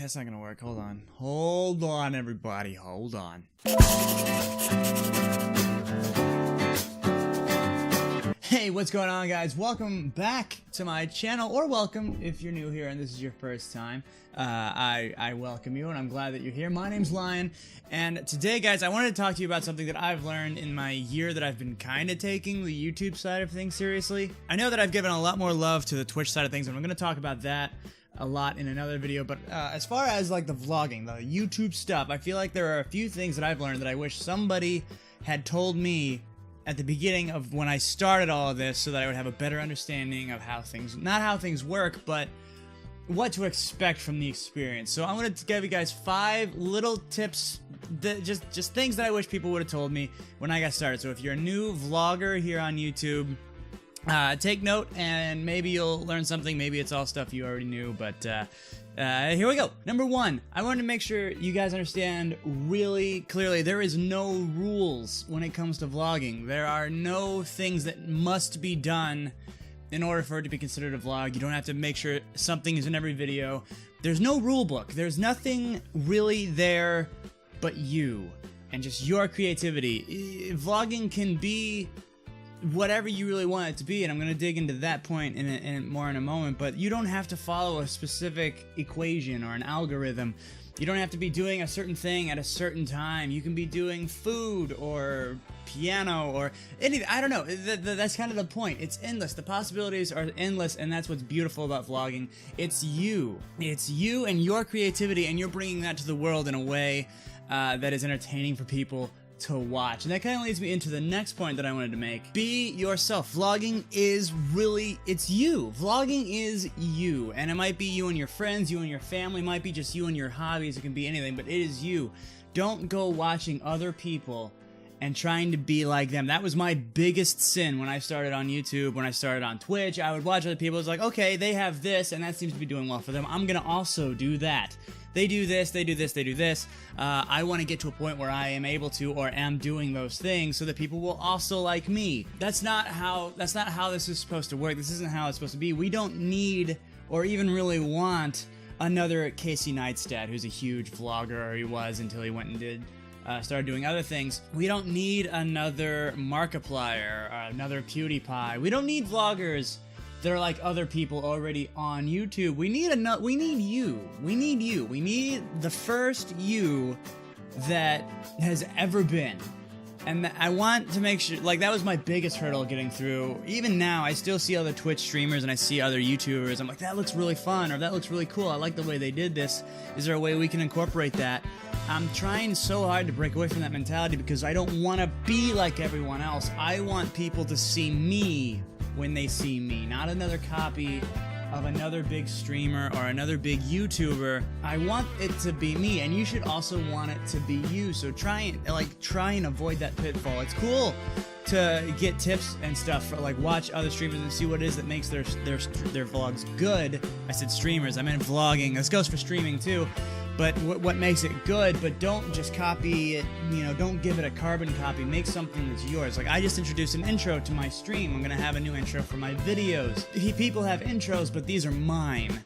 that's not gonna work. Hold on. Hold on, everybody. Hold on. Hey, what's going on, guys? Welcome back to my channel, or welcome if you're new here and this is your first time. I welcome you, and I'm glad that you're here. My name's Lion, and today, guys, I wanted to talk to you about something that I've learned in my year that I've been kind of taking the YouTube side of things seriously. I know that I've given a lot more love to the Twitch side of things, and I'm going to talk about that a lot in another video, but as far as like the vlogging, the YouTube stuff, I feel like there are a few things that I've learned that I wish somebody had told me at the beginning of when I started all of this, so that I would have a better understanding of how things, not how things work, but what to expect from the experience. So I'm going to give you guys 5 little tips, that just things that I wish people would have told me when I got started. So if you're a new vlogger here on YouTube, take note, and maybe you'll learn something. Maybe it's all stuff you already knew, but here we go. Number 1, I wanted to make sure you guys understand really clearly, there is no rules when it comes to vlogging. There are no things that must be done in order for it to be considered a vlog. You don't have to make sure something is in every video. There's no rule book. There's nothing really there but you and just your creativity. Vlogging can be whatever you really want it to be, and I'm going to dig into that point more in a moment, but you don't have to follow a specific equation or an algorithm. You don't have to be doing a certain thing at a certain time. You can be doing food or piano or anything. I don't know. That's kind of the point. It's endless. The possibilities are endless, and that's what's beautiful about vlogging. It's you. It's you and your creativity, and you're bringing that to the world in a way that is entertaining for people to watch. And that kind of leads me into the next point that I wanted to make. Be yourself. Vlogging is really, it's you. Vlogging is you. And it might be you and your friends, you and your family, it might be just you and your hobbies, it can be anything, but it is you. Don't go watching other people and trying to be like them. That was my biggest sin when I started on YouTube, when I started on Twitch. I would watch other people, it's like, okay, they have this, and that seems to be doing well for them. I'm gonna also do that. They do this, they do this, they do this. I want to get to a point where I am able to, or am doing those things, so that people will also like me. That's not how this is supposed to work. This isn't how it's supposed to be. We don't need, or even really want, another Casey Neistat, who's a huge vlogger, or he was until he went and started doing other things. We don't need another Markiplier, or another PewDiePie. We don't need vloggers that are like other people already on YouTube. We need you. We need you. We need the first you that has ever been. And I want to make sure, like, that was my biggest hurdle getting through. Even now, I still see other Twitch streamers and I see other YouTubers. I'm like, that looks really fun, or that looks really cool. I like the way they did this. Is there a way we can incorporate that? I'm trying so hard to break away from that mentality because I don't want to be like everyone else. I want people to see me when they see me, not another copy of another big streamer or another big YouTuber. I want it to be me, and you should also want it to be you. So try and avoid that pitfall. It's cool to get tips and stuff, for, like, watch other streamers and see what it is that makes their vlogs good. I said streamers, I meant vlogging. This goes for streaming too. But what makes it good, but don't just copy it, you know, don't give it a carbon copy. Make something that's yours. Like, I just introduced an intro to my stream. I'm going to have a new intro for my videos. People have intros, but these are mine.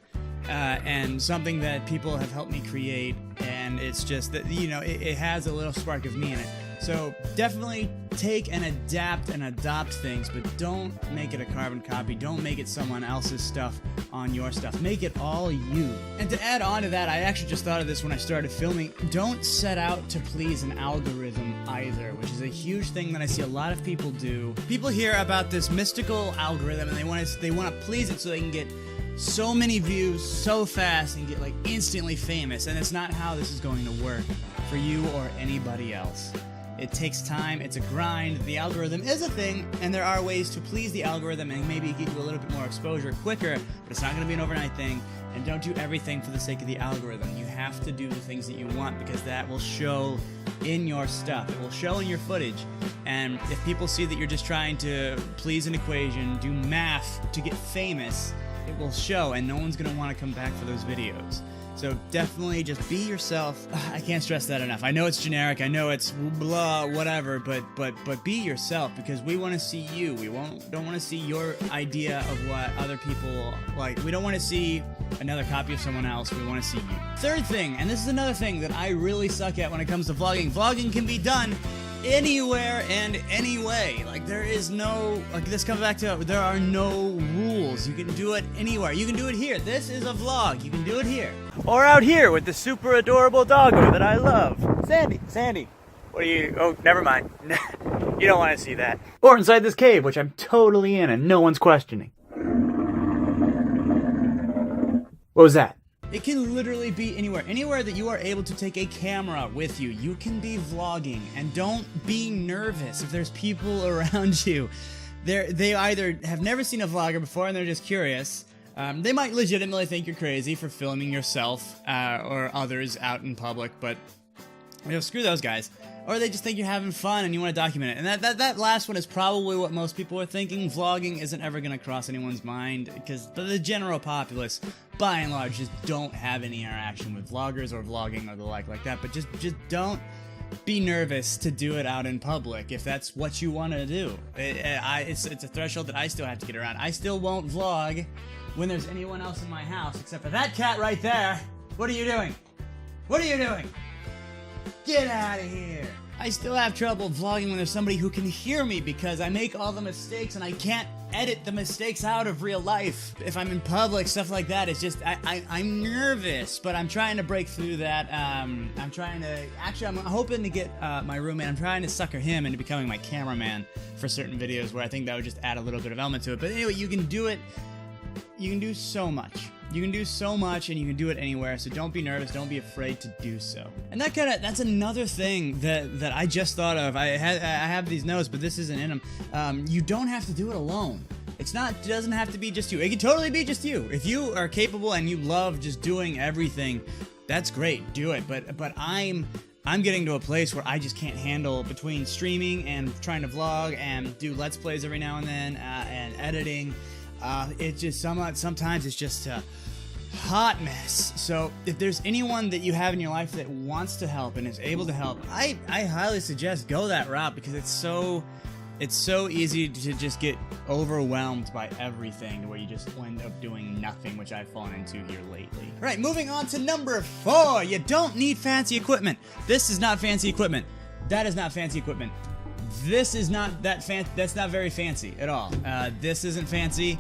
And something that people have helped me create, and it's just that, you know, it has a little spark of me in it. So definitely take and adapt and adopt things, but don't make it a carbon copy. Don't make it someone else's stuff on your stuff. Make it all you. And to add on to that, I actually just thought of this when I started filming. Don't set out to please an algorithm either, which is a huge thing that I see a lot of people do. People hear about this mystical algorithm, and they want to please it so they can get so many views so fast and get, like, instantly famous. And it's not how this is going to work for you or anybody else. It takes time, it's a grind. The algorithm is a thing, and there are ways to please the algorithm and maybe get you a little bit more exposure quicker, but it's not going to be an overnight thing. And don't do everything for the sake of the algorithm. You have to do the things that you want, because that will show in your stuff. It will show in your footage. And if people see that you're just trying to please an equation, do math to get famous, it will show, and no one's gonna want to come back for those videos. So definitely just be yourself. I can't stress that enough. I know it's generic, I know it's blah, whatever, but be yourself, because we want to see you. We don't want to see your idea of what other people like. We don't want to see another copy of someone else. We want to see you. Third thing, and this is another thing that I really suck at when it comes to vlogging. Vlogging can be done anywhere and any way. Like, there is no, like, this comes back to, there are no rules. You can do it anywhere. You can do it here. This is a vlog. You can do it here. Or out here with the super adorable doggo that I love. Sandy. What are you, oh, never mind. You don't want to see that. Or inside this cave, which I'm totally in and no one's questioning. What was that? It can literally be anywhere. Anywhere that you are able to take a camera with you, you can be vlogging. And don't be nervous if there's people around you. They either have never seen a vlogger before and they're just curious. They might legitimately think you're crazy for filming yourself or others out in public, but you know, screw those guys. Or they just think you're having fun and you want to document it. And that last one is probably what most people are thinking. Vlogging isn't ever going to cross anyone's mind because the general populace, by and large, just don't have any interaction with vloggers or vlogging or the like that. But just don't be nervous to do it out in public if that's what you want to do. It's a threshold that I still have to get around. I still won't vlog when there's anyone else in my house except for that cat right there. What are you doing? What are you doing? Get out of here. I still have trouble vlogging when there's somebody who can hear me because I make all the mistakes and I can't edit the mistakes out of real life. If I'm in public, stuff like that, it's just, I'm nervous, but I'm trying to break through that. I'm hoping to get my roommate, I'm trying to sucker him into becoming my cameraman for certain videos where I think that would just add a little bit of element to it. But anyway, you can do it. You can do so much. You can do so much and you can do it anywhere, so don't be nervous, don't be afraid to do so. And that's another thing that I just thought of. I have these notes, but this isn't in them. You don't have to do it alone. It doesn't have to be just you. It can totally be just you. If you are capable and you love just doing everything, that's great, do it. But I'm getting to a place where I just can't handle between streaming and trying to vlog and do Let's Plays every now and then and editing. It's just sometimes it's just a hot mess. So if there's anyone that you have in your life that wants to help and is able to help, I highly suggest go that route because it's so easy to just get overwhelmed by everything to where you just end up doing nothing, which I've fallen into here lately. All right, moving on to number 4. You don't need fancy equipment. This is not fancy equipment. That is not fancy equipment. This is not that's not very fancy at all. This isn't fancy.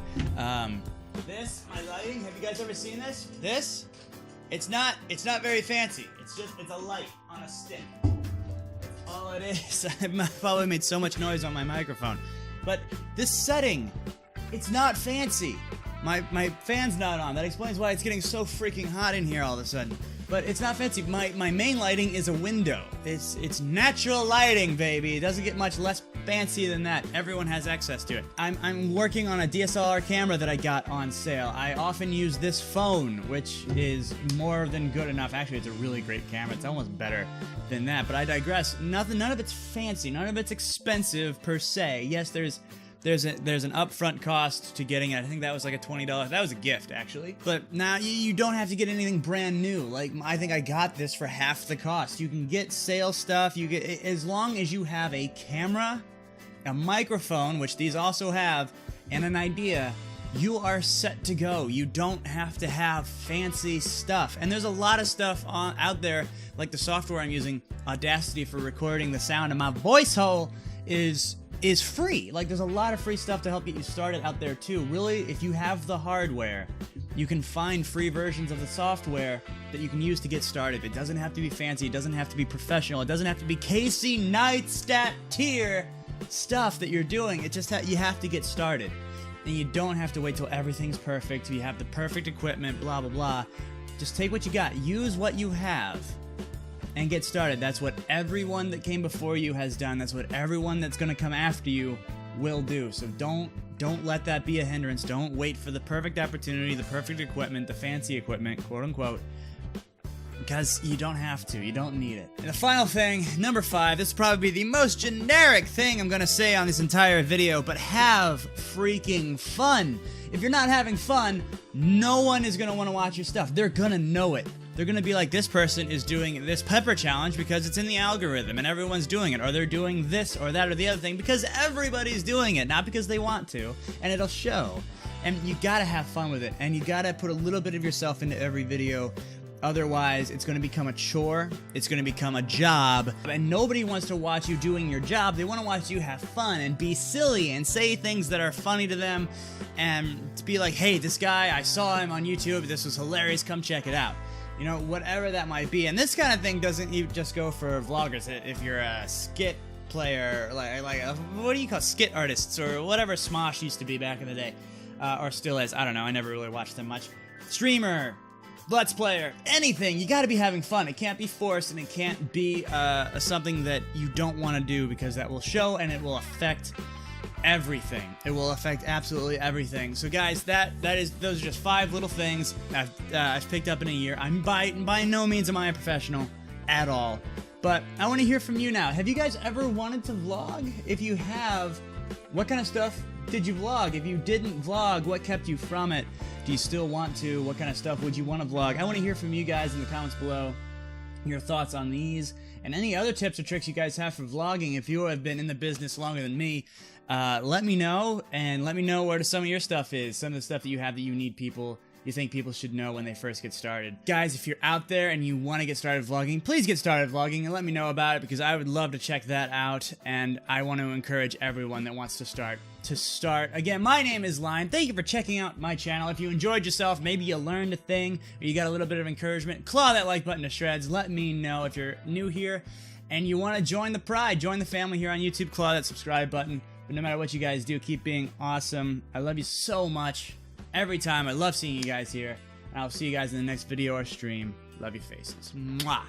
This, my lighting, have you guys ever seen this? This? It's not very fancy. It's a light on a stick. That's all it is. I've probably made so much noise on my microphone. But this setting, it's not fancy. My fan's not on. That explains why it's getting so freaking hot in here all of a sudden. But it's not fancy. My main lighting is a window. It's natural lighting, baby. It doesn't get much less fancy than that. Everyone has access to it. I'm working on a DSLR camera that I got on sale. I often use this phone, which is more than good enough. Actually, it's a really great camera. It's almost better than that. But I digress. None of it's fancy. None of it's expensive per se. Yes, there's an upfront cost to getting it. I think that was like a $20. That was a gift, actually. But now you don't have to get anything brand new. Like, I think I got this for half the cost. You can get sale stuff. You get, as long as you have a camera, a microphone, which these also have, and an idea, you are set to go. You don't have to have fancy stuff. And there's a lot of stuff out there, like the software I'm using, Audacity, for recording the sound of my voice hole is free. Like, there's a lot of free stuff to help get you started out there too. Really, if you have the hardware, you can find free versions of the software that you can use to get started. It doesn't have to be fancy. It doesn't have to be professional. It doesn't have to be Casey Neistat tier stuff that you're doing. It just you have to get started. And you don't have to wait till everything's perfect, you have the perfect equipment, blah, blah, blah. Just take what you got. Use what you have and get started. That's what everyone that came before you has done. That's what everyone that's going to come after you will do. So don't let that be a hindrance. Don't wait for the perfect opportunity, the perfect equipment, the fancy equipment, quote unquote, because you don't have to. You don't need it. And the final thing, number 5, this is probably the most generic thing I'm going to say on this entire video, but have freaking fun. If you're not having fun, no one is going to want to watch your stuff. They're going to know it. They're going to be like, this person is doing this pepper challenge because it's in the algorithm and everyone's doing it. Or they're doing this or that or the other thing because everybody's doing it, not because they want to. And it'll show. And you got to have fun with it. And you got to put a little bit of yourself into every video. Otherwise, it's going to become a chore. It's going to become a job. And nobody wants to watch you doing your job. They want to watch you have fun and be silly and say things that are funny to them. And to be like, hey, this guy, I saw him on YouTube. This was hilarious. Come check it out. You know, whatever that might be. And this kind of thing doesn't even just go for vloggers. If you're a skit player, what do you call skit artists or whatever Smosh used to be back in the day, or still is. I don't know. I never really watched them much. Streamer, Let's Player, anything. You got to be having fun. It can't be forced, and it can't be something that you don't want to do, because that will show and it will affect everything. It will affect absolutely everything. So guys, those are just 5 little things I've picked up in a year. I'm by no means am I a professional at all, but I want to hear from you now. Have you guys ever wanted to vlog? If you have, what kind of stuff did you vlog? If you didn't vlog, what kept you from it? Do you still want to? What kind of stuff would you want to vlog? I want to hear from you guys in the comments below. Your thoughts on these and any other tips or tricks you guys have for vlogging. If you have been in the business longer than me, let me know, and let me know where some of your stuff is, some of the stuff that you have that you think people should know when they first get started. Guys, if you're out there and you want to get started vlogging, please get started vlogging and let me know about it, because I would love to check that out, and I want to encourage everyone that wants to start. Again, my name is Lion. Thank you for checking out my channel. If you enjoyed yourself, maybe you learned a thing, or you got a little bit of encouragement, claw that like button to shreds. Let me know if you're new here and you want to join the pride, join the family here on YouTube, claw that subscribe button. But no matter what you guys do, keep being awesome. I love you so much. Every time. I love seeing you guys here. And I'll see you guys in the next video or stream. Love your faces. Mwah.